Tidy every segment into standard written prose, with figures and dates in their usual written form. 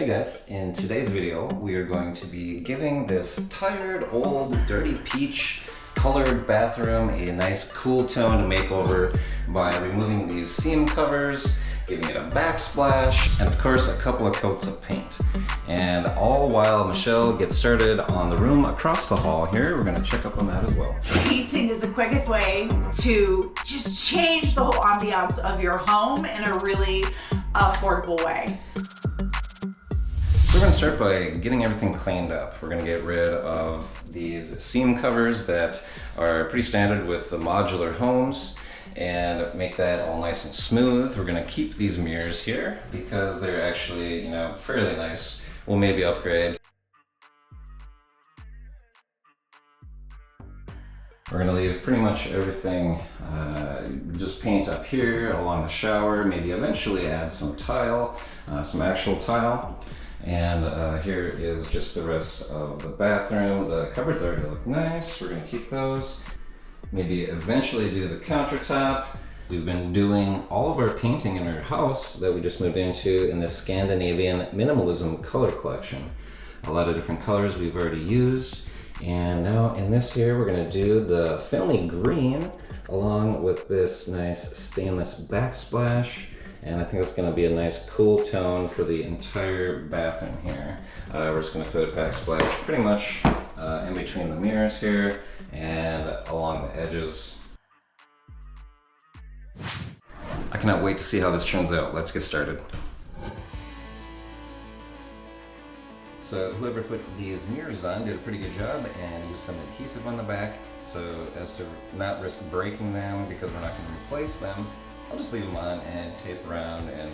Hey guys, in today's video we are going to be giving this tired, old, dirty peach colored bathroom a nice cool tone makeover by removing these seam covers, giving it a backsplash, and of course a couple of coats of paint. And all while Michelle gets started on the room across the hall here, we're going to check up on that as well. Painting is the quickest way to just change the whole ambiance of your home in a really affordable way. So we're going to start by getting everything cleaned up. We're going to get rid of these seam covers that are pretty standard with the modular homes and make that all nice and smooth. We're going to keep these mirrors here because they're actually, fairly nice. We'll maybe upgrade. We're going to leave pretty much everything, just paint up here along the shower, maybe eventually add some tile, some actual tile. And here is just the rest of the bathroom. The cupboards already look nice. We're going to keep those. Maybe eventually do the countertop. We've been doing all of our painting in our house that we just moved into in this Scandinavian minimalism color collection. A lot of different colors we've already used. And now in this here, we're going to do the filmy green along with this nice stainless backsplash. And I think that's going to be a nice cool tone for the entire bathroom here. We're just going to put backsplash pretty much in between the mirrors here and along the edges. I cannot wait to see how this turns out. Let's get started. So whoever put these mirrors on did a pretty good job and used some adhesive on the back so as to not risk breaking them because we're not going to replace them. I'll just leave them on and tape around and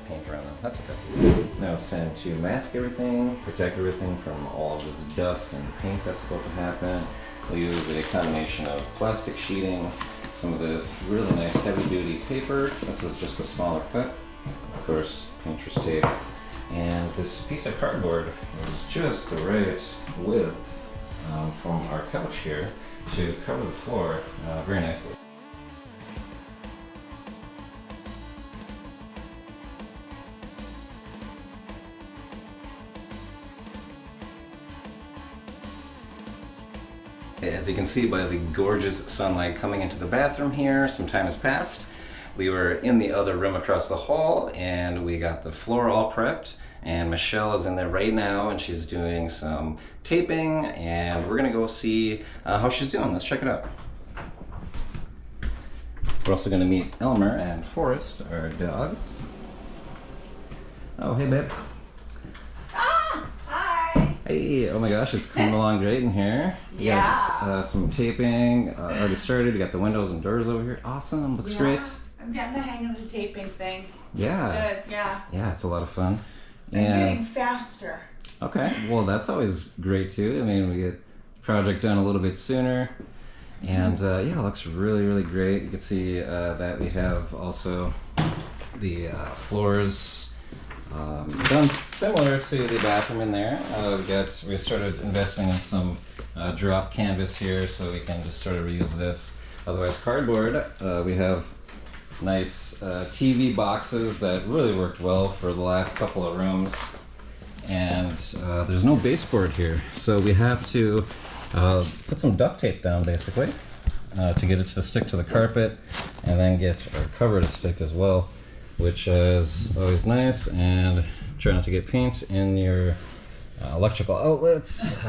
paint around them. That's okay. Now it's time to mask everything, protect everything from all of this dust and paint that's about to happen. We'll use a combination of plastic sheeting, some of this really nice heavy-duty paper. This is just a smaller cut. Of course, painter's tape. And this piece of cardboard is just the right width from our couch here to cover the floor very nicely. As you can see by the gorgeous sunlight coming into the bathroom here, some time has passed. We were in the other room across the hall and we got the floor all prepped, and Michelle is in there right now and she's doing some taping, and we're gonna go see how she's doing. Let's check it out. We're also gonna meet Elmer and Forrest, our dogs. Oh, hey babe. Hey, oh my gosh, it's coming along great in here. Yeah. Got some taping already started. We got the windows and doors over here. Awesome, looks great. I'm getting the hang of the taping thing. Yeah. It's good, yeah. Yeah, it's a lot of fun. I'm getting faster. Okay, well that's always great too. I mean, we get the project done a little bit sooner. And yeah, it looks really, really great. You can see that we have also the floors done similar to the bathroom in there. We started investing in some drop canvas here so we can just sort of reuse this. Otherwise cardboard. We have nice TV boxes that really worked well for the last couple of rooms. And there's no baseboard here, so we have to put some duct tape down basically to get it to stick to the carpet, and then get our cover to stick as well, which is always nice. And try not to get paint in your electrical outlets. Tell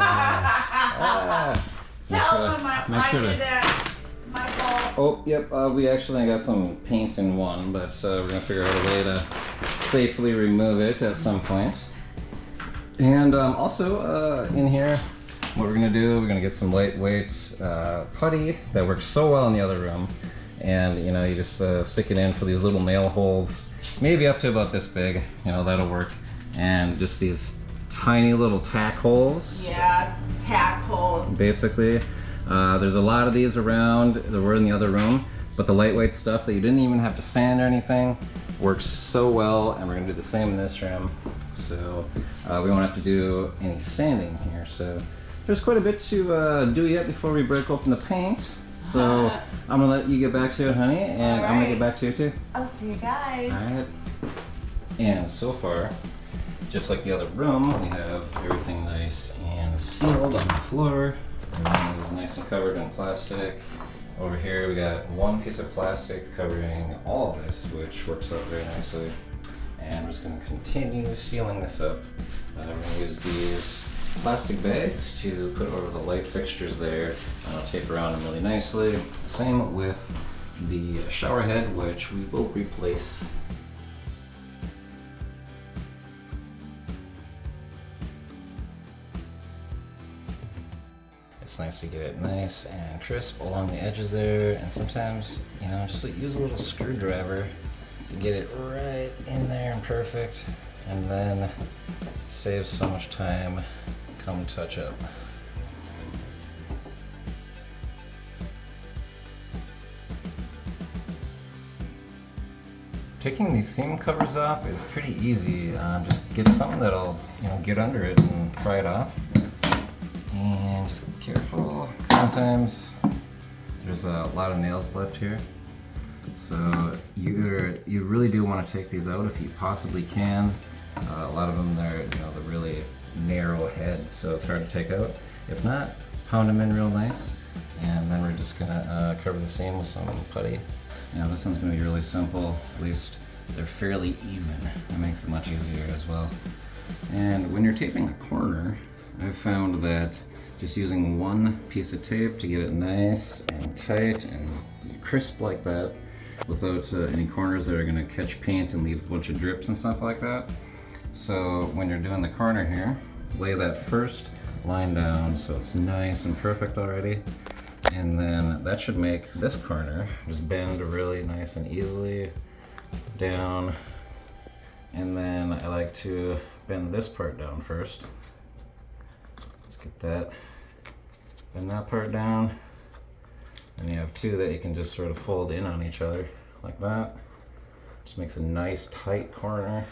them I did that. My fault. Oh, yep, we actually got some paint in one, but we're gonna figure out a way to safely remove it at some point. And also in here, what we're gonna do, we're gonna get some lightweight putty that works so well in the other room. And you just stick it in for these little nail holes, maybe up to about this big, that'll work. And just these tiny little tack holes. Yeah, tack holes. Basically, there's a lot of these around that were in the other room, but the lightweight stuff that you didn't even have to sand or anything works so well, and we're gonna do the same in this room. So we won't have to do any sanding here. So there's quite a bit to do yet before we break open the paint. So I'm gonna let you get back to it, honey, and I'm gonna get back to you too. I'll see you guys. All right. And so far, just like the other room, we have everything nice and sealed on the floor. Everything is nice and covered in plastic. Over here we got one piece of plastic covering all of this, which works out very nicely. And we're just going to continue sealing this up. We're going to use these plastic bags to put over the light fixtures there, and I'll tape around them really nicely. Same with the shower head, which we will replace. It's nice to get it nice and crisp along the edges there, and sometimes, you know, just use a little screwdriver to get it right in there and perfect, and then save so much time come touch up. Taking these seam covers off is pretty easy. Just get something that'll, you know, get under it and pry it off. And just be careful. Sometimes there's a lot of nails left here. So you really do want to take these out if you possibly can. A lot of them, they're, you know, the really narrow head, so it's hard to take out. If not, pound them in real nice, and then we're just gonna cover the seam with some putty. Now this one's gonna be really simple. At least they're fairly even. That makes it much easier as well. And when you're taping a corner, I've found that just using one piece of tape to get it nice and tight and crisp like that, without any corners that are going to catch paint and leave a bunch of drips and stuff like that. So when you're doing the corner here, lay that first line down so it's nice and perfect already, and then that should make this corner just bend really nice and easily down. And then I like to bend this part down first. Let's get that, bend that part down. And you have two that you can just sort of fold in on each other like that. Just makes a nice tight corner.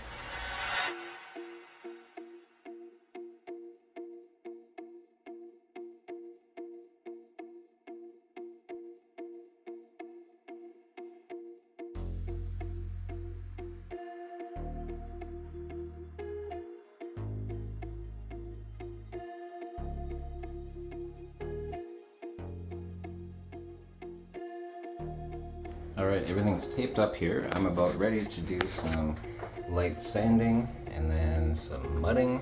Alright, everything's taped up here. I'm about ready to do some light sanding and then some mudding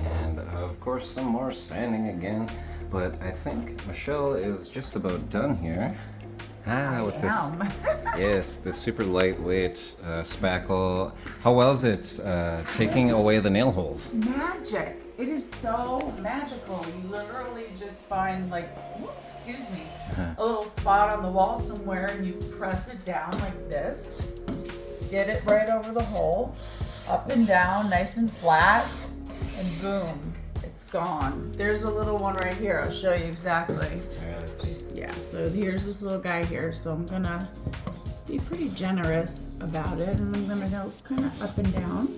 and of course some more sanding again. But I think Michelle is just about done here. With this, yes, this super lightweight spackle. How well is it taking away the nail holes? Magic. It is so magical. You literally just find like, excuse me, a little spot on the wall somewhere and you press it down like this. Get it right over the hole, up and down, nice and flat, and boom, it's gone. There's a little one right here. I'll show you exactly. Alright, let's see. Yeah, so here's this little guy here. So I'm gonna be pretty generous about it, and I'm gonna go kind of up and down.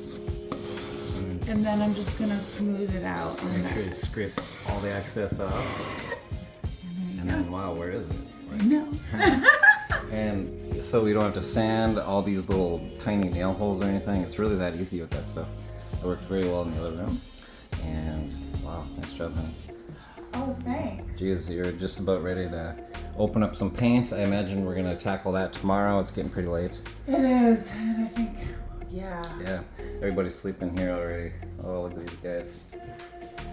And then I'm just gonna smooth it out. Make sure you scrape all the excess off. And then, wow, where is it? I know. And so we don't have to sand all these little tiny nail holes or anything. It's really that easy with that stuff. It worked very well in the other room. And wow, nice job, honey. Oh, thanks. Geez, you're just about ready to open up some paint. I imagine we're gonna tackle that tomorrow. It's getting pretty late. It is, and I think, yeah. Yeah, everybody's sleeping here already. Oh, look at these guys.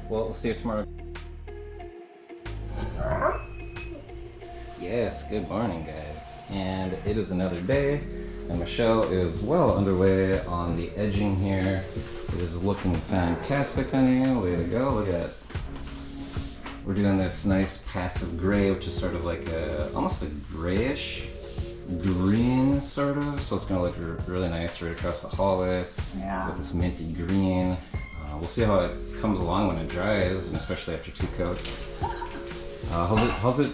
Well, we'll see you tomorrow. Yes, good morning, guys. And it is another day, and Michelle is well underway on the edging here. It is looking fantastic, honey. Way to go. Look at it. We're doing this nice passive gray, which is sort of like almost a grayish green, sort of. So it's gonna look really nice right across the hallway. Yeah. With this minty green. We'll see how it comes along when it dries, and especially after 2 coats. How's it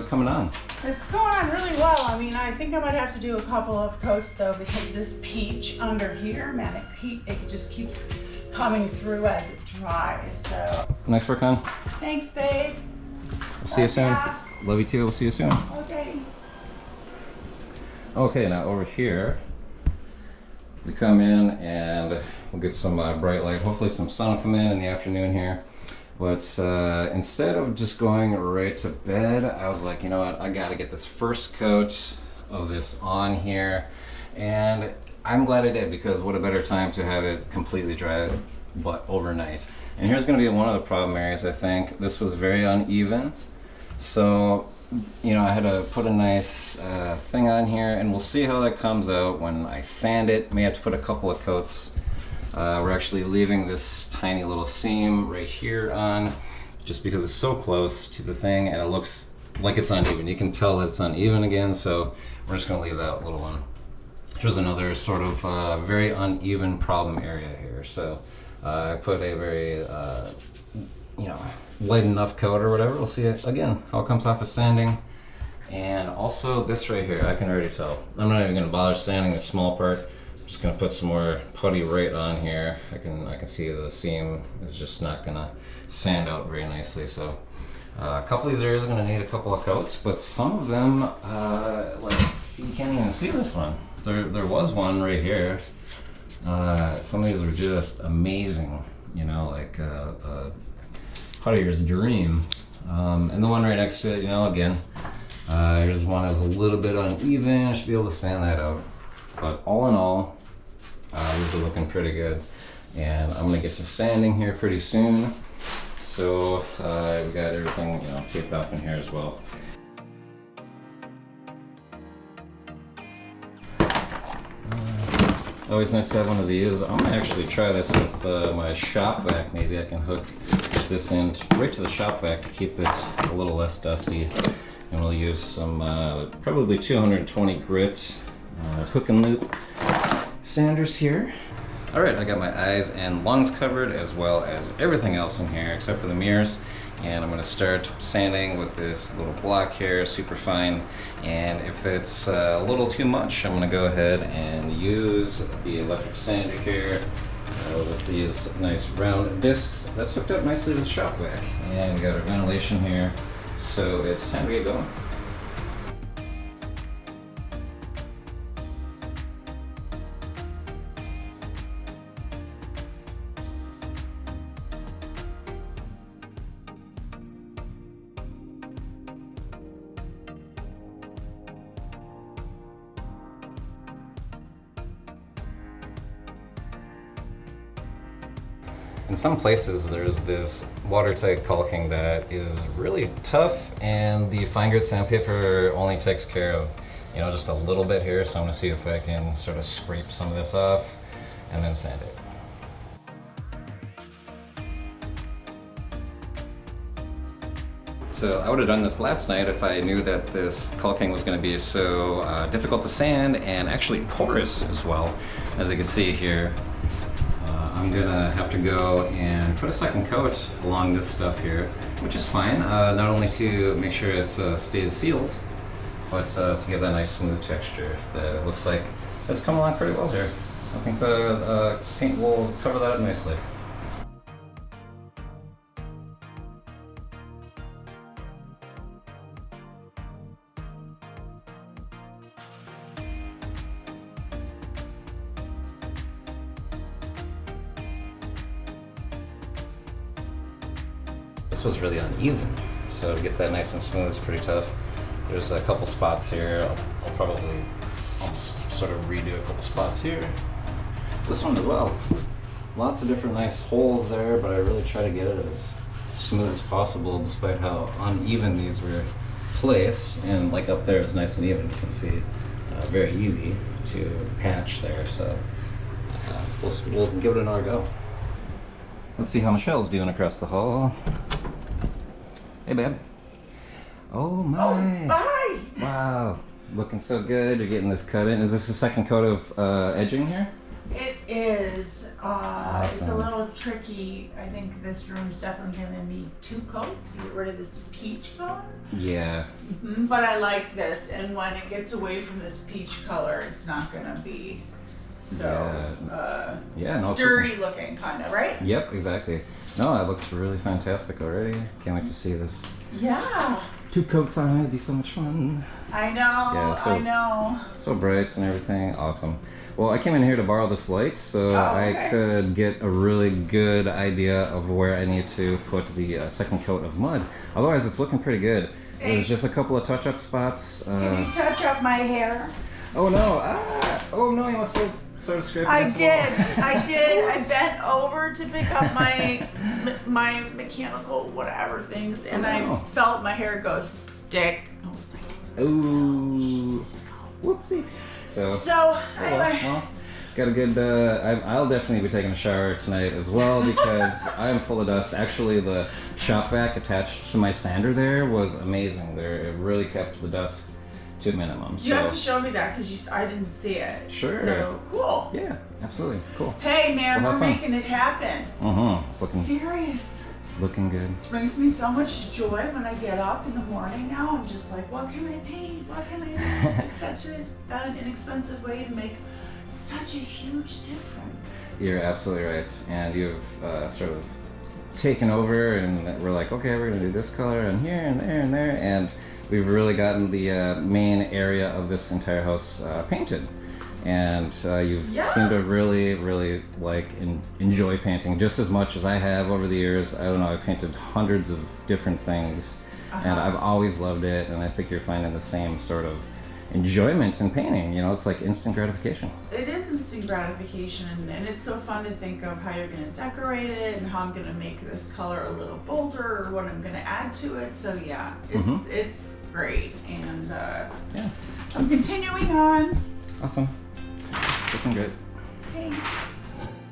coming on? It's going on really well. I mean, I think I might have to do a couple of coats though, because this peach under here, man, it just keeps coming through as it dries. So Nice work, hon. thanks, babe. We'll see you soon. Yeah. Love you too. We'll see you soon. Okay. Okay, now over here, we come in and We'll get some bright light. Hopefully some sun will come in the afternoon here. But instead of just going right to bed, I was like, you know what, I gotta get this first coat of this on here. And I'm glad I did, because what a better time to have it completely dry but overnight. And here's gonna be one of the problem areas, I think. This was very uneven. So, you know, I had to put a nice thing on here, and we'll see how that comes out when I sand it. May have to put a couple of coats. We're actually leaving this tiny little seam right here on, just because it's so close to the thing and it looks like it's uneven. You can tell that it's uneven again, so we're just gonna leave that little one. Here's another sort of very uneven problem area here. So I put a very, you know, light enough coat or whatever. We'll see it again, how it comes off of sanding. And also this right here, I can already tell. I'm not even gonna bother sanding the small part. Just gonna put some more putty right on here. I can see the seam is just not gonna sand out very nicely. So a couple of these areas are gonna need a couple of coats, but some of them, like you can't even see this one. There was one right here. Some of these are just amazing, you know, like puttier's dream. And the one right next to it, you know, again, here's one that's a little bit uneven. I should be able to sand that out. But all in all, these are looking pretty good. And I'm gonna get to sanding here pretty soon. So we got everything, you know, taped off in here as well. Always nice to have one of these. I'm gonna actually try this with my shop vac. Maybe I can hook this in right to the shop vac to keep it a little less dusty. And we'll use some probably 220 grit hook and loop sanders here. All right, I got my eyes and lungs covered, as well as everything else in here except for the mirrors. And I'm gonna start sanding with this little block here, super fine. And if it's a little too much, I'm gonna go ahead and use the electric sander here with these nice round discs. That's hooked up nicely with the shop vac. And we got our ventilation here. So it's time to get going. In some places, there's this watertight caulking that is really tough, and the fine grit sandpaper only takes care of, you know, just a little bit here. So I'm gonna see if I can sort of scrape some of this off and then sand it. So I would have done this last night if I knew that this caulking was going to be so difficult to sand and actually porous as well. As you can see here, I'm gonna have to go and put a second coat along this stuff here, which is fine, not only to make sure it stays sealed, but to give that nice smooth texture that it looks like it's come along pretty well here. I think the paint will cover that up nicely. This was really uneven, so to get that nice and smooth is pretty tough. There's a couple spots here. I'll probably almost sort of redo a couple spots here. This one as well. Lots of different nice holes there, but I really try to get it as smooth as possible despite how uneven these were placed. And like up there is nice and even. You can see very easy to patch there. So we'll give it another go. Let's see how Michelle's doing across the hall. Hey, babe. Oh my. Oh, bye. Wow. Looking so good. You're getting this cut in. Is this the second coat of edging here? It is. Awesome. It's a little tricky. I think this room's definitely going to need 2 coats to get rid of this peach color. Yeah. But I like this, and when it gets away from this peach color, it's not going to be so no, it's dirty looking, kind of, right? Yep, exactly. No, that looks really fantastic already. Can't wait to see this. Yeah. 2 coats on it, it'd be so much fun. I know, Yeah, I know. So bright and everything, awesome. Well, I came in here to borrow this light so I could get a really good idea of where I need to put the second coat of mud. Otherwise, it's looking pretty good. There's just a couple of touch-up spots. Can you touch up my hair? Oh no! Oh no! You must have started scraping. I did. I bent over to pick up my mechanical whatever things, and I felt my hair go stick. I was like, ooh, whoopsie. So anyway. Well, got a good. I'll definitely be taking a shower tonight as well because I'm full of dust. Actually, the shop vac attached to my sander there was amazing. It really kept the dust to a minimum. You have to show me that because I didn't see it. Sure. So cool. Yeah, absolutely. Cool. Hey man, we're making it happen. It's looking serious. Looking good. It brings me so much joy when I get up in the morning now. I'm just like, what can I paint? What can I do? It's such an inexpensive way to make such a huge difference. You're absolutely right. And you've sort of taken over and we're like, okay, we're gonna do this color and here and there and there. And we've really gotten the main area of this entire house painted. And you've seemed to really, really enjoy painting just as much as I have over the years. I don't know, I've painted hundreds of different things and I've always loved it, and I think you're finding the same sort of enjoyment in painting. You know, it's like instant gratification. It is instant gratification, and it's so fun to think of how you're going to decorate it and how I'm going to make this color a little bolder or what I'm going to add to it. So yeah, it's great, and I'm continuing on. Awesome. Looking good. Thanks.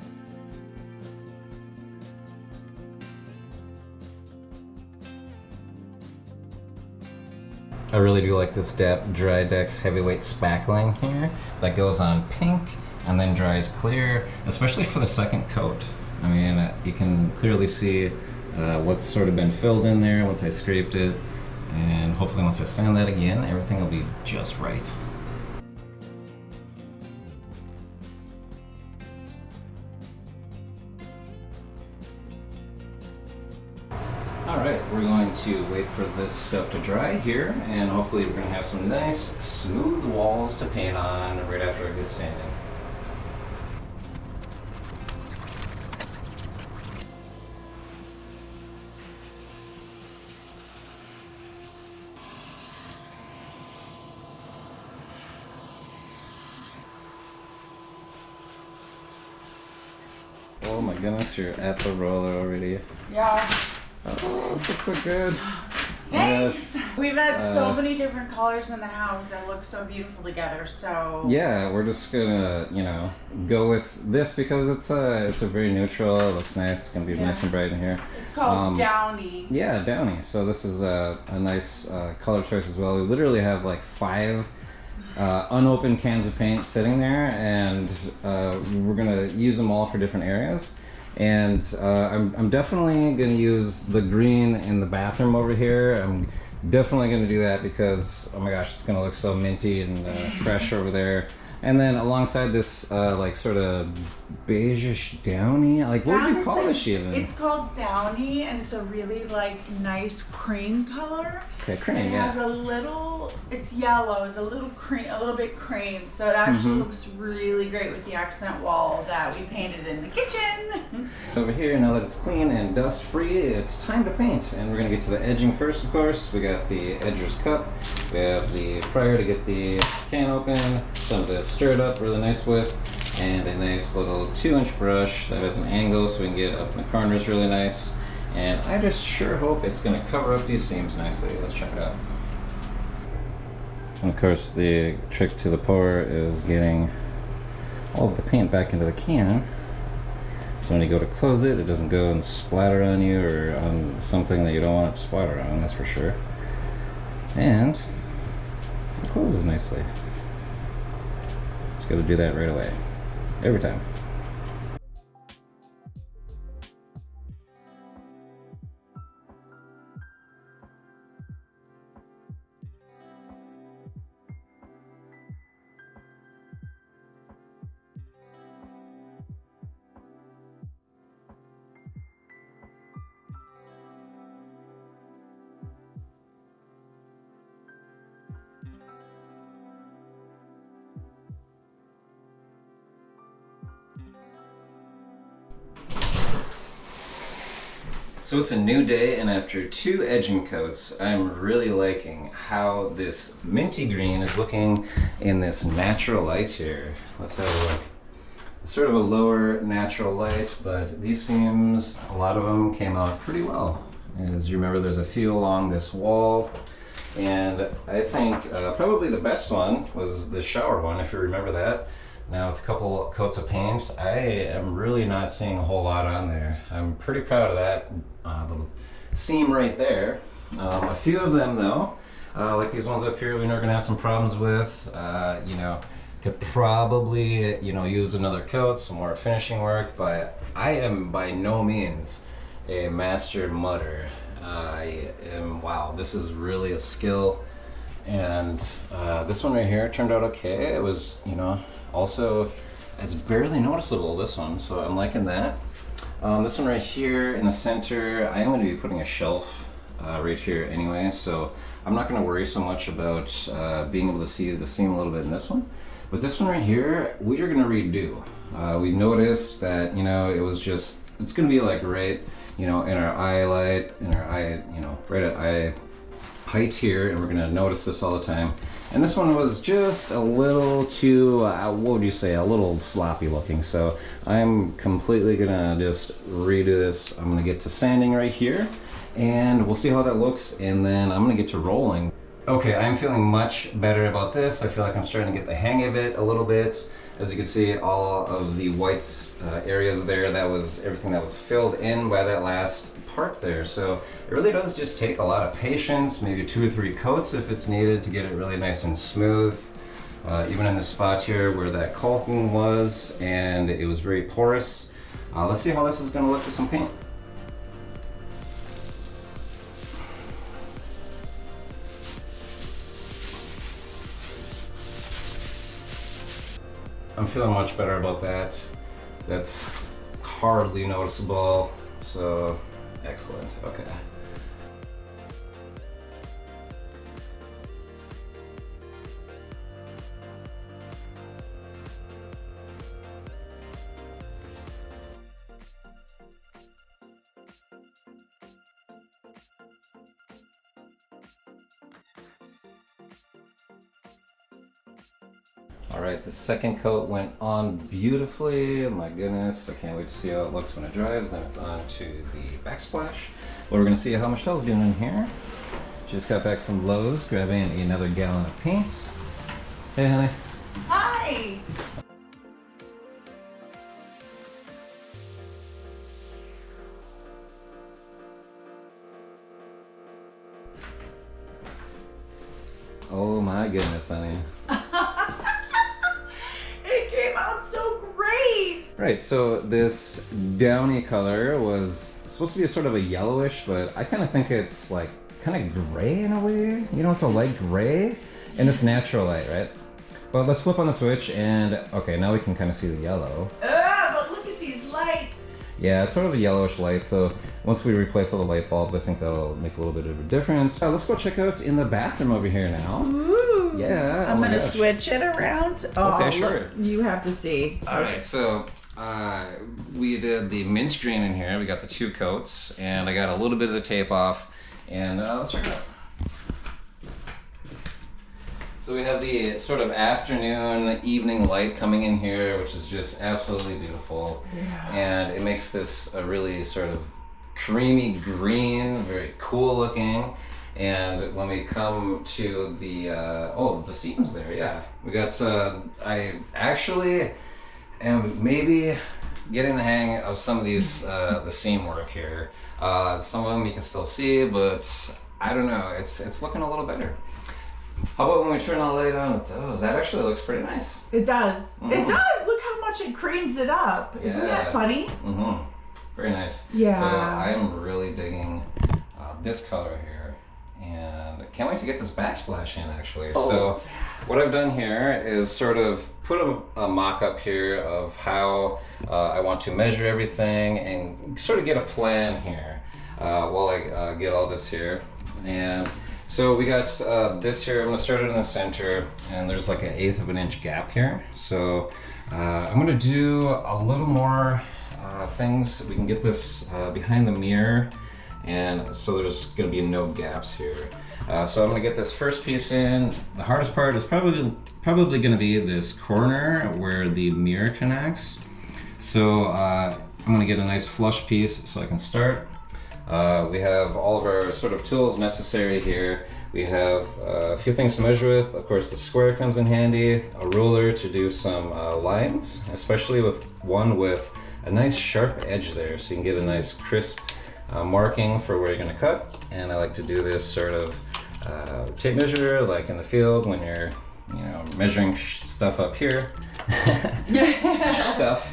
I really do like this Dry Dex Heavyweight Spackling here that goes on pink and then dries clear, especially for the second coat. I mean, you can clearly see what's sort of been filled in there once I scraped it, and hopefully once I sand that again, everything will be just right. Alright, we're going to wait for this stuff to dry here, and hopefully we're going to have some nice, smooth walls to paint on right after a good sanding. Oh my goodness, you're at the roller already. Yeah. Oh, this looks so good. Thanks. We've had so many different colors in the house that look so beautiful together. So yeah, we're just gonna, go with this because it's a very neutral. It looks nice. It's gonna be nice and bright in here. It's called Downy. Yeah, Downy. So this is a nice color choice as well. We literally have like 5 unopened cans of paint sitting there, and we're gonna use them all for different areas. And I'm definitely going to use the green in the bathroom over here. I'm definitely going to do that because, oh my gosh, it's going to look so minty and fresh over there. And then alongside this, sort of beigeish downy, what would you call this even? It's called Downy, and it's a really nice cream color. Okay, cream. It has it's yellow, it's a little bit cream, so it actually looks really great with the accent wall that we painted in the kitchen. Over here, now that it's clean and dust free, it's time to paint, and we're gonna get to the edging first. Of course, we got the edger's cup. We have the prior to get the can open, some to stir it up really nice with, and a nice little 2-inch brush that has an angle so we can get up in the corners really nice. And I just sure hope it's going to cover up these seams nicely. Let's check it out. And of course, the trick to the pour is getting all of the paint back into the can. So when you go to close it, it doesn't go and splatter on you or on something that you don't want it to splatter on, that's for sure. And it closes nicely. Just got to do that right away. Every time. So it's a new day, and after 2 edging coats, I'm really liking how this minty green is looking in this natural light here. Let's have a look. It's sort of a lower natural light, but these seams, a lot of them came out pretty well. As you remember, there's a few along this wall, and I think probably the best one was the shower one, if you remember that. Now with a couple coats of paint, I am really not seeing a whole lot on there. I'm pretty proud of that little seam right there. A few of them though, like these ones up here, we know we're gonna have some problems with. You know, could probably, you know, use another coat, some more finishing work, but I am by no means a master mudder. Wow, this is really a skill. And this one right here turned out okay. It was, you know, also, it's barely noticeable, this one, so I'm liking that. This one right here in the center, I am going to be putting a shelf right here anyway, so I'm not going to worry so much about being able to see the seam a little bit in this one. But this one right here, we are going to redo. We noticed that, you know, it was just, it's going to be like right, you know, in our eye light, in our eye, you know, right at eye height here, and we're going to notice this all the time. And this one was just a little too, what would you say, a little sloppy looking. So I'm completely gonna just redo this. I'm gonna get to sanding right here, and we'll see how that looks, and then I'm gonna get to rolling. Okay, I'm feeling much better about this. I feel like I'm starting to get the hang of it a little bit. As you can see, all of the whites areas there, that was everything that was filled in by that last part there. So it really does just take a lot of patience, maybe 2 or 3 coats if it's needed to get it really nice and smooth. Even in the spot here where that caulking was and it was very porous. Let's see how this is going to look with some paint. I'm feeling much better about that. That's hardly noticeable, so excellent. Okay. All right, the second coat went on beautifully. My goodness, I can't wait to see how it looks when it dries. Then it's on to the backsplash. Well, we're gonna see how Michelle's doing in here. She just got back from Lowe's, grabbing another gallon of paint. Hey, honey. Hi! Oh my goodness, honey. It came out so great! Right, so this downy color was supposed to be a sort of a yellowish, but I kind of think it's like kind of gray in a way. You know, it's a light gray, and it's natural light, right? But let's flip on the switch, and okay, now we can kind of see the yellow. But look at these lights! Yeah, it's sort of a yellowish light, so once we replace all the light bulbs, I think that'll make a little bit of a difference. Let's go check out in the bathroom over here now. Ooh! Yeah, I'm gonna switch it around. Oh, okay, sure. Look, you have to see. All right, so we did the mint green in here. We got the 2 coats, and I got a little bit of the tape off, and let's check it out. So we have the sort of afternoon, evening light coming in here, which is just absolutely beautiful. Yeah. And it makes this a really sort of creamy green, very cool looking. And when we come to the, the seams there, yeah. We got, I actually am maybe getting the hang of some of these, the seam work here. Some of them you can still see, but I don't know, it's looking a little better. How about when we turn the light on with those? That actually looks pretty nice. It does. Mm. It does. Look how much it creams it up. Isn't that funny? Mm-hmm. Very nice. Yeah. So I'm really digging this color here, and I can't wait to get this backsplash in actually. Oh. So what I've done here is sort of put a mock-up here of how I want to measure everything and sort of get a plan here while I get all this here. And so we got this here. I'm gonna start it in the center, and there's like 1/8 of an inch gap here. So I'm gonna do a little more things. We can get this behind the mirror and so there's going to be no gaps here. So I'm going to get this first piece in. The hardest part is probably going to be this corner where the mirror connects. So I'm going to get a nice flush piece so I can start. We have all of our sort of tools necessary here. We have a few things to measure with. Of course, the square comes in handy, a ruler to do some lines, especially with one with a nice sharp edge there, so you can get a nice crisp marking for where you're going to cut. And I like to do this sort of tape measure, like in the field when you're, measuring stuff up here. Stuff.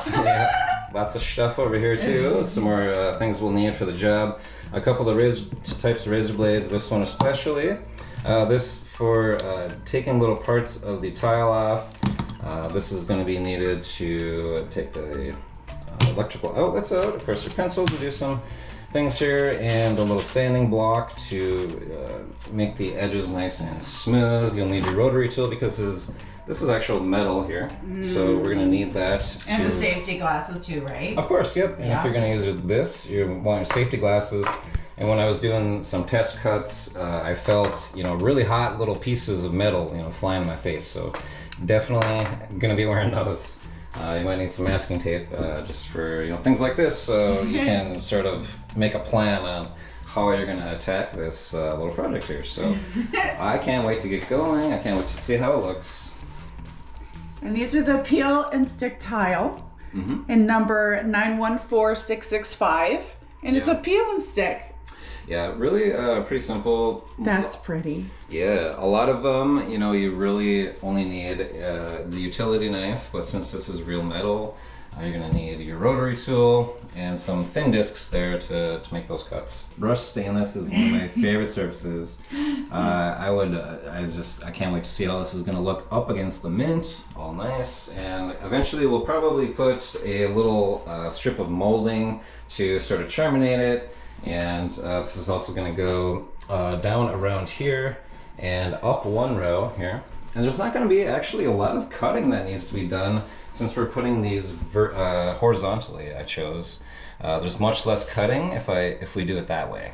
Yeah, lots of stuff over here too. Some more things we'll need for the job. A couple of types of razor blades. This one especially. This for taking little parts of the tile off. This is going to be needed to take the electrical outlets out. Of course, your pencil to do some things here, and a little sanding block to make the edges nice and smooth. You'll need your rotary tool because this is actual metal here, so we're gonna need that. And the safety glasses too, right? Of course, yep. And if you're gonna use this, you want your safety glasses. And when I was doing some test cuts, I felt, really hot little pieces of metal, flying in my face. So definitely gonna be wearing those. You might need some masking tape just for things like this, so you can sort of make a plan on how you're going to attack this little project here. So I can't wait to get going. I can't wait to see how it looks. And these are the peel and stick tile in number 914665, and it's a peel and stick. Yeah, really pretty simple. That's pretty. Yeah, a lot of them, you really only need the utility knife, but since this is real metal, you're going to need your rotary tool and some thin discs there to make those cuts. Brushed stainless is one of my favorite surfaces. I can't wait to see how this is going to look up against the mint, all nice. And eventually we'll probably put a little strip of molding to sort of terminate it. And this is also going to go down around here and up one row here. And there's not going to be actually a lot of cutting that needs to be done since we're putting these horizontally. I chose. There's much less cutting if we do it that way.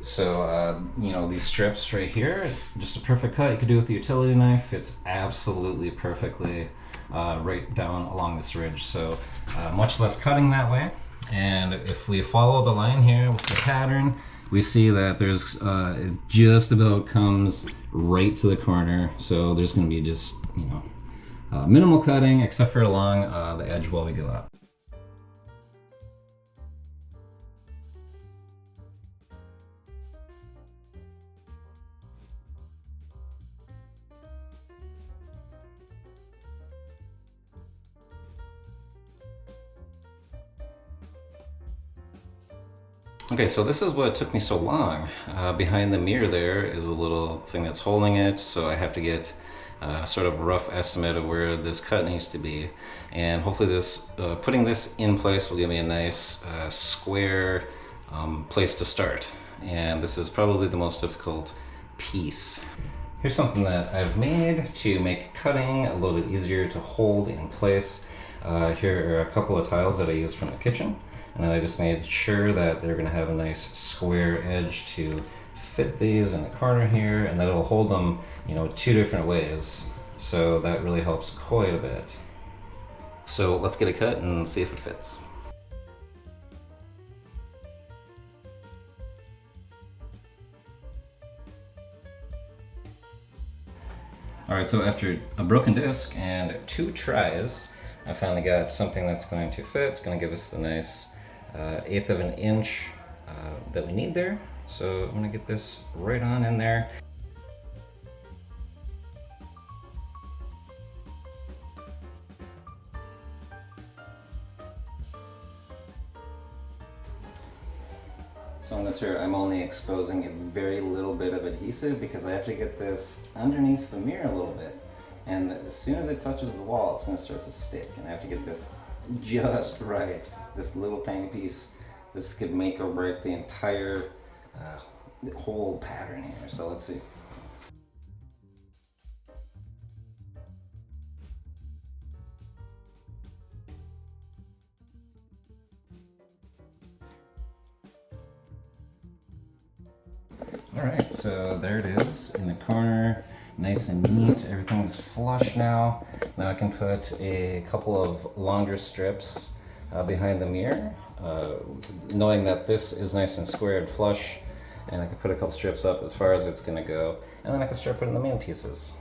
So these strips right here, just a perfect cut. You could do with the utility knife. It's absolutely perfectly right down along this ridge. So much less cutting that way. And if we follow the line here with the pattern, we see that there's it just about comes right to the corner. So there's going to be just minimal cutting except for along the edge while we go up. Okay, so this is what took me so long. Behind the mirror there is a little thing that's holding it, so I have to get sort of a rough estimate of where this cut needs to be. And hopefully this, putting this in place will give me a nice square place to start. And this is probably the most difficult piece. Here's something that I've made to make cutting a little bit easier to hold in place. Here are a couple of tiles that I used from the kitchen. And then I just made sure that they're going to have a nice square edge to fit these in the corner here, and that it'll hold them, two different ways. So that really helps quite a bit. So let's get a cut and see if it fits. All right, so after a broken disc and 2 tries, I finally got something that's going to fit. It's going to give us the nice 1/8 of an inch that we need there. So I'm going to get this right on in there. So on this here, I'm only exposing a very little bit of adhesive because I have to get this underneath the mirror a little bit. And as soon as it touches the wall, it's going to start to stick. And I have to get this just right. This little tiny piece, this could make or break the entire whole pattern here. So let's see. Alright, so there it is in the corner, nice and neat. Everything's flush now. Now I can put a couple of longer strips behind the mirror, knowing that this is nice and square and flush, and I can put a couple strips up as far as it's going to go, and then I can start putting them in pieces.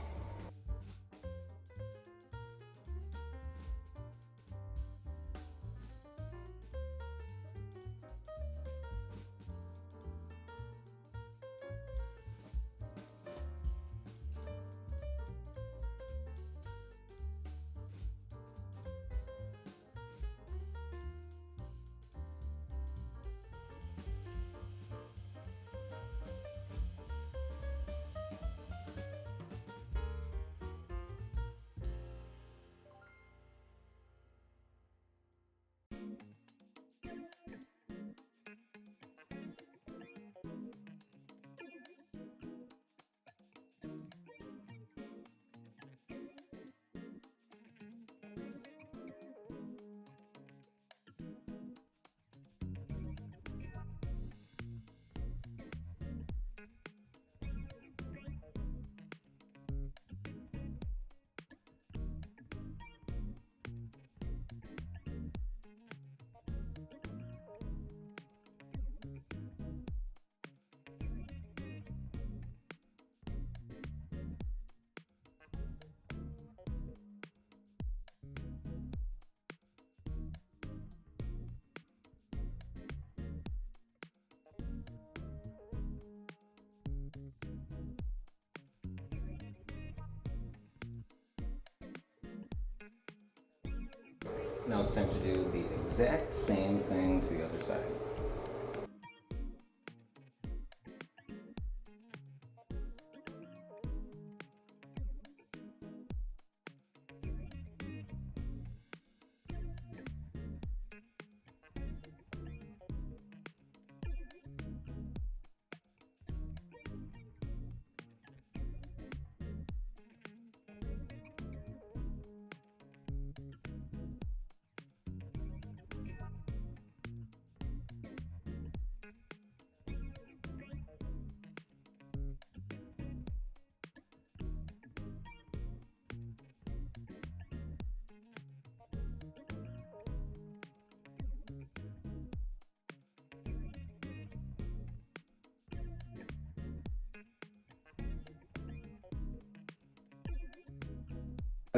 Now it's time to do the exact same thing to the other side.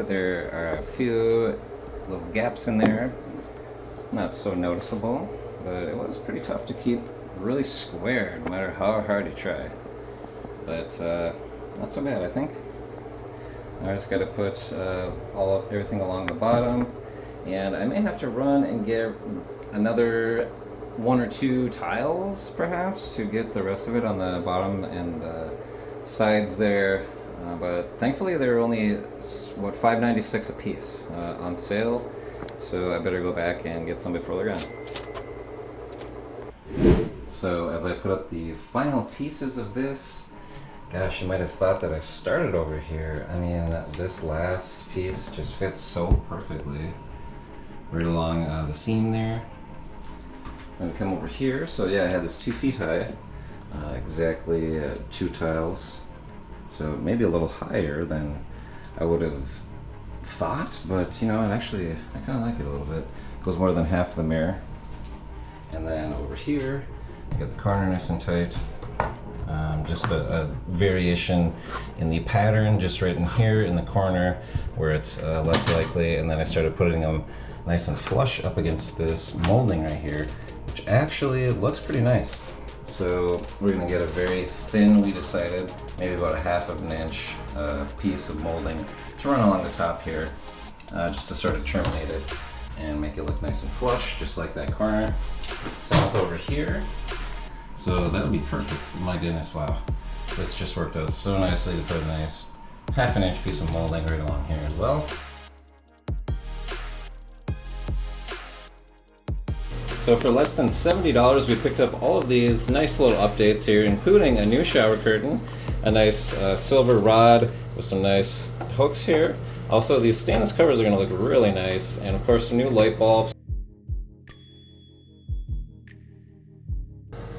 There are a few little gaps in there, not so noticeable, but it was pretty tough to keep really square no matter how hard you try. But not so bad, I think. I just got to put everything along the bottom, and I may have to run and get another 1 or 2 tiles perhaps to get the rest of it on the bottom and the sides there. But thankfully they're only, what, $5.96 a piece on sale, so I better go back and get some before they're gone. So as I put up the final pieces of this, gosh, you might have thought that I started over here. I mean, this last piece just fits so perfectly right along the seam there. I'm gonna come over here. So yeah, I had this 2 feet high, exactly 2 tiles. So maybe a little higher than I would have thought, but you know, I kind of like it a little bit. It goes more than half the mirror. And then over here, I got the corner nice and tight. Just a variation in the pattern, just right in here in the corner where it's less likely. And then I started putting them nice and flush up against this molding right here, which actually looks pretty nice. So we're gonna get a very thin, we decided, maybe about a 1/2 inch piece of molding to run along the top here, just to sort of terminate it and make it look nice and flush, just like that corner. South over here. So that would be perfect. My goodness, wow. This just worked out so nicely to put a nice 1/2 inch piece of molding right along here as well. So for less than $70, we picked up all of these nice little updates here, including a new shower curtain, a nice silver rod with some nice hooks here. Also, these stainless covers are going to look really nice, and of course some new light bulbs.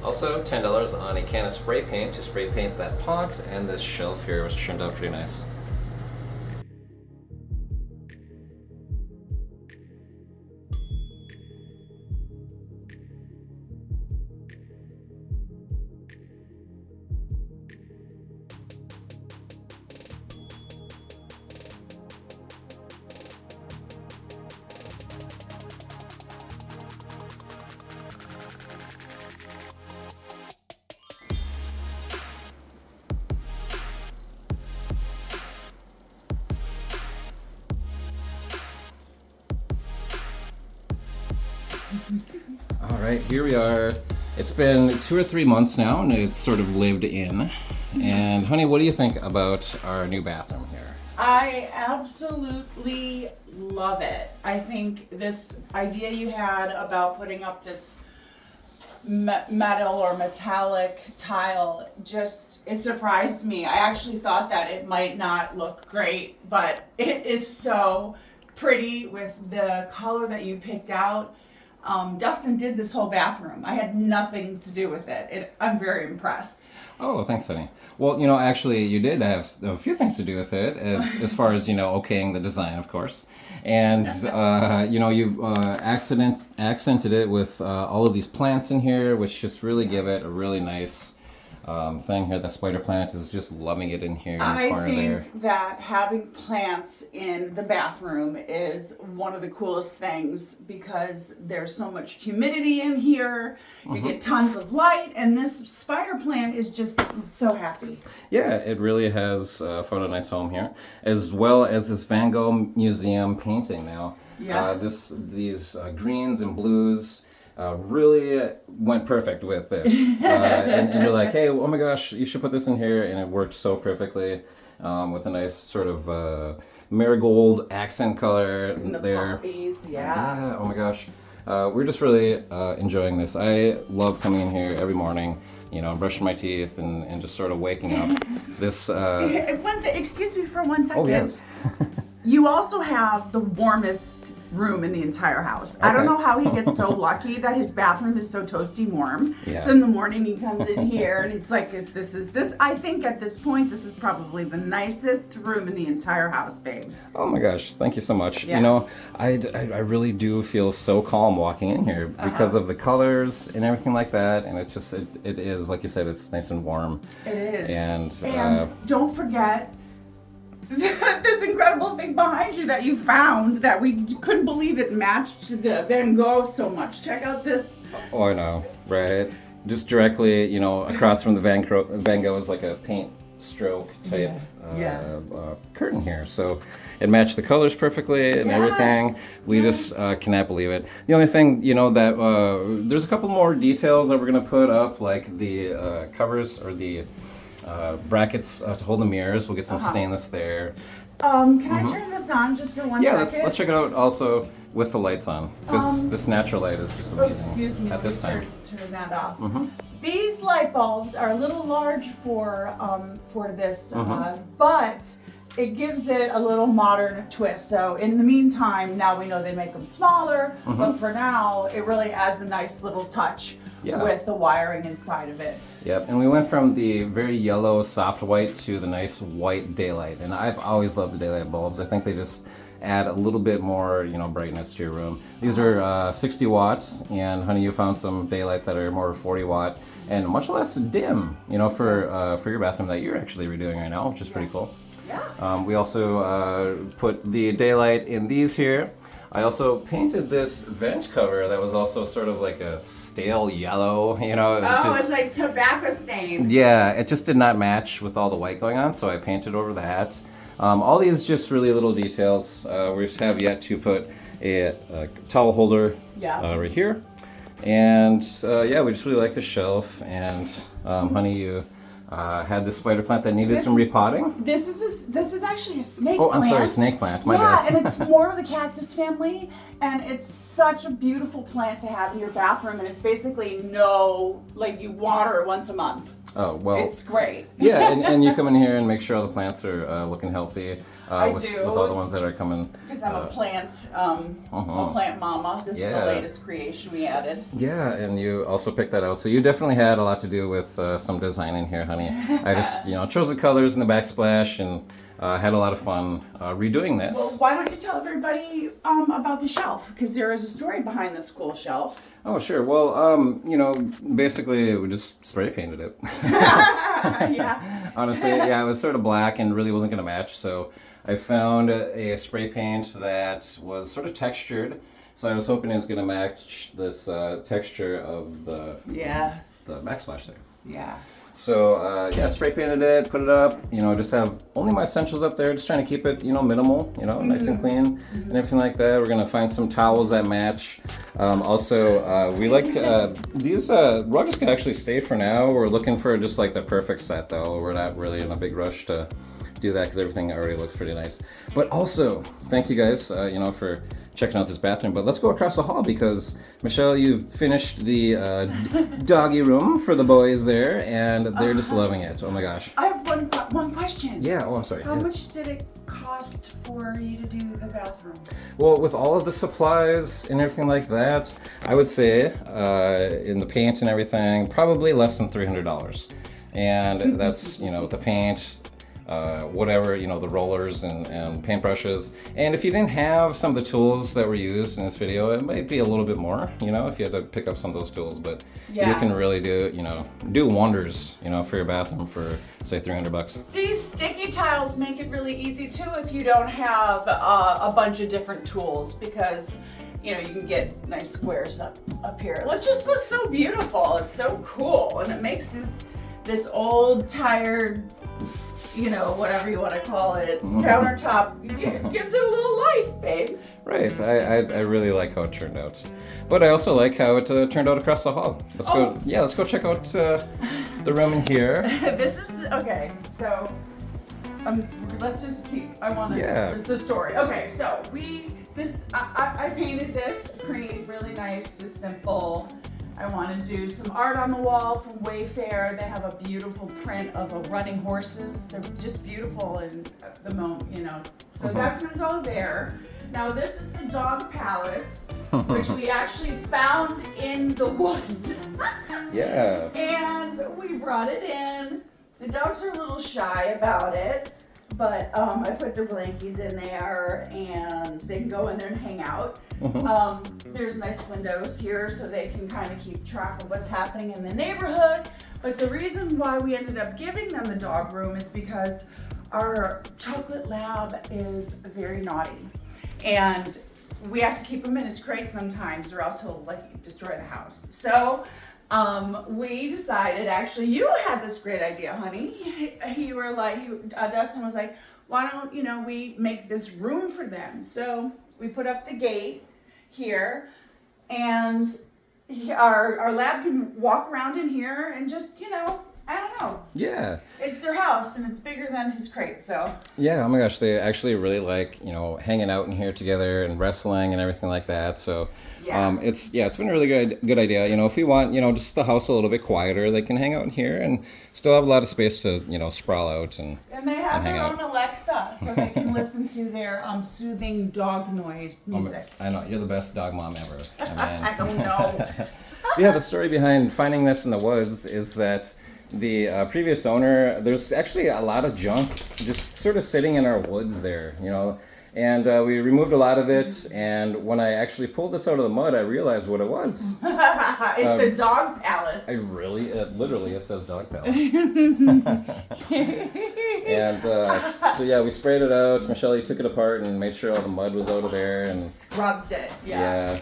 Also, $10 on a can of spray paint to spray paint that pot and this shelf here, which turned out pretty nice. All right, here we are. It's been 2 or 3 months now, and it's sort of lived in. And honey, what do you think about our new bathroom here? I absolutely love it. I think this idea you had about putting up this metal or metallic tile, it surprised me. I actually thought that it might not look great, but it is so pretty with the color that you picked out. Dustin did this whole bathroom. I had nothing to do with it. I'm very impressed. Oh, thanks, honey. Well, actually, you did have a few things to do with it, as far as, okaying the design, of course. And, you accented it with all of these plants in here, which just really give it a really nice thing here. The spider plant is just loving it in here in the corner there. I think that having plants in the bathroom is one of the coolest things because there's so much humidity in here. You get tons of light, and this spider plant is just so happy. Yeah, it really has found a nice home here, as well as this Van Gogh Museum painting now. Yeah. These greens and blues really went perfect with this. And you're like, hey, oh my gosh, you should put this in here. And it worked so perfectly with a nice sort of marigold accent color there. Poppies, yeah. Oh my gosh. We're just really enjoying this. I love coming in here every morning, brushing my teeth and just sort of waking up. Excuse me for 1 second. Oh, yes. You also have the warmest room in the entire house. Okay. I don't know how he gets so lucky that his bathroom is so toasty warm. Yeah. So in the morning he comes in here and it's like, I think at this point, this is probably the nicest room in the entire house, babe. Oh my gosh, thank you so much. Yeah. I really do feel so calm walking in here because of the colors and everything like that. And it is, like you said, it's nice and warm. It is. And don't forget this incredible thing behind you that you found that we couldn't believe it matched the Van Gogh so much. Check out this. Oh, I know, right? Just directly, across from the Van Gogh is like a paint stroke type curtain here. So it matched the colors perfectly and everything. We just cannot believe it. The only thing, that there's a couple more details that we're going to put up, like the covers or the brackets to hold the mirrors. We'll get some stainless there. Can I turn this on just for 1 second? Yeah, let's check it out also with the lights on, because this natural light is just amazing. Excuse me, at this time. Turn that off. These light bulbs are a little large for this, but it gives it a little modern twist. So in the meantime, now we know they make them smaller, but for now, it really adds a nice little touch with the wiring inside of it. Yep, and we went from the very yellow soft white to the nice white daylight. And I've always loved the daylight bulbs. I think they just add a little bit more, brightness to your room. These are 60 watts, and honey, you found some daylight that are more 40 watt and much less dim, for your bathroom that you're actually redoing right now, which is pretty cool. Yeah. We also put the daylight in these here. I also painted this vent cover that was also sort of like a stale yellow, It's like tobacco stain. Yeah, it just did not match with all the white going on, so I painted over that. All these just really little details. We just have yet to put a towel holder right here. And we just really like the shelf. And honey, you had this spider plant that needed some repotting. This is actually a snake plant. Oh, I'm sorry, snake plant. My bad. And it's more of the cactus family, and it's such a beautiful plant to have in your bathroom. And it's basically you water it once a month. Oh, well. It's great. Yeah, and you come in here and make sure all the plants are looking healthy. I with, do. With all the ones that are coming. Because I'm a plant mama. This is the latest creation we added. Yeah, and you also picked that out. So you definitely had a lot to do with some designing here, honey. I just, chose the colors and the backsplash and had a lot of fun redoing this. Well, why don't you tell everybody about the shelf? Because there is a story behind this cool shelf. Oh, sure. Well, basically we just spray painted it. Yeah. Honestly, yeah, it was sort of black and really wasn't going to match. So I found a spray paint that was sort of textured. So I was hoping it was going to match this texture of the backsplash there. Yeah. So spray painted it, put it up, just have only my essentials up there, just trying to keep it, minimal, nice and clean and everything like that. We're gonna find some towels that match. We like these rugs can actually stay for now. We're looking for just like the perfect set though. We're not really in a big rush to do that because everything already looks pretty nice. But also, thank you guys, for checking out this bathroom. But let's go across the hall because Michelle, you've finished the doggy room for the boys there, and they're just loving it. Oh my gosh. I have one question. Yeah. Oh, I'm sorry. How much did it cost for you to do the bathroom? Well, with all of the supplies and everything like that, I would say in the paint and everything, probably less than $300. And that's with the paint. Whatever, the rollers and paintbrushes. And if you didn't have some of the tools that were used in this video, it might be a little bit more, if you had to pick up some of those tools. But you can really do wonders, for your bathroom for, say, $300. These sticky tiles make it really easy too if you don't have a bunch of different tools, because you can get nice squares up here. It just looks so beautiful. It's so cool, and it makes this old tired, whatever you want to call it, countertop, gives it a little life, babe. Right, I really like how it turned out. But I also like how it turned out across the hall. Let's go check out the room in here. This is, okay, so, let's just keep, I want to, the story. Okay, so I painted this cream, really nice, just simple. I want to do some art on the wall from Wayfair. They have a beautiful print of running horses. They're just beautiful in the moment, So that's gonna go there. Now this is the dog palace, which we actually found in the woods. Yeah. And we brought it in. The dogs are a little shy about it, but I put their blankies in there and they can go in there and hang out. There's nice windows here so they can kind of keep track of what's happening in the neighborhood. But the reason why we ended up giving them the dog room is because our chocolate lab is very naughty. And we have to keep him in his crate sometimes or else he'll destroy the house. So we decided, actually, you had this great idea, honey. You were Dustin was like, why don't, we make this room for them? So we put up the gate here, and our lab can walk around in here and just, I don't know. Yeah. It's their house, and it's bigger than his crate, so. Yeah, oh my gosh, they actually really like, hanging out in here together and wrestling and everything like that. So it's been a really good idea. If we want, just the house a little bit quieter, they can hang out in here and still have a lot of space to, sprawl out and they have their own out. Alexa, so they can listen to their soothing dog noise music. I know, you're the best dog mom ever. I don't know. Yeah, the story behind finding this in the woods is that the previous owner, there's actually a lot of junk just sort of sitting in our woods there, and we removed a lot of it, and when I actually pulled this out of the mud, I realized what it was. It's a dog palace. Literally, it says dog palace. And so yeah, we sprayed it out. Michelle took it apart and made sure all the mud was out of there. And scrubbed it, yeah.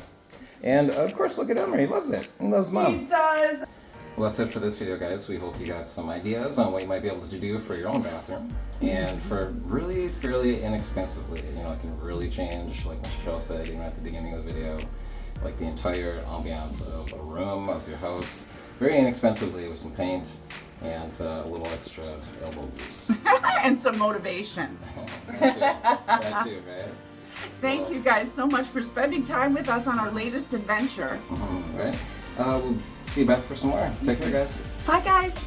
And of course, look at Emery, he loves it. He loves Mom. He does. Well, that's it for this video, guys. We hope you got some ideas on what you might be able to do for your own bathroom. And for really fairly inexpensively, it can really change, like Michelle said, at the beginning of the video, like the entire ambiance of a room, of your house, very inexpensively with some paint and a little extra elbow grease. And some motivation. that too, right? Thank you guys so much for spending time with us on our latest adventure. Right? We'll see you back for some more. Take care, guys. Bye, guys.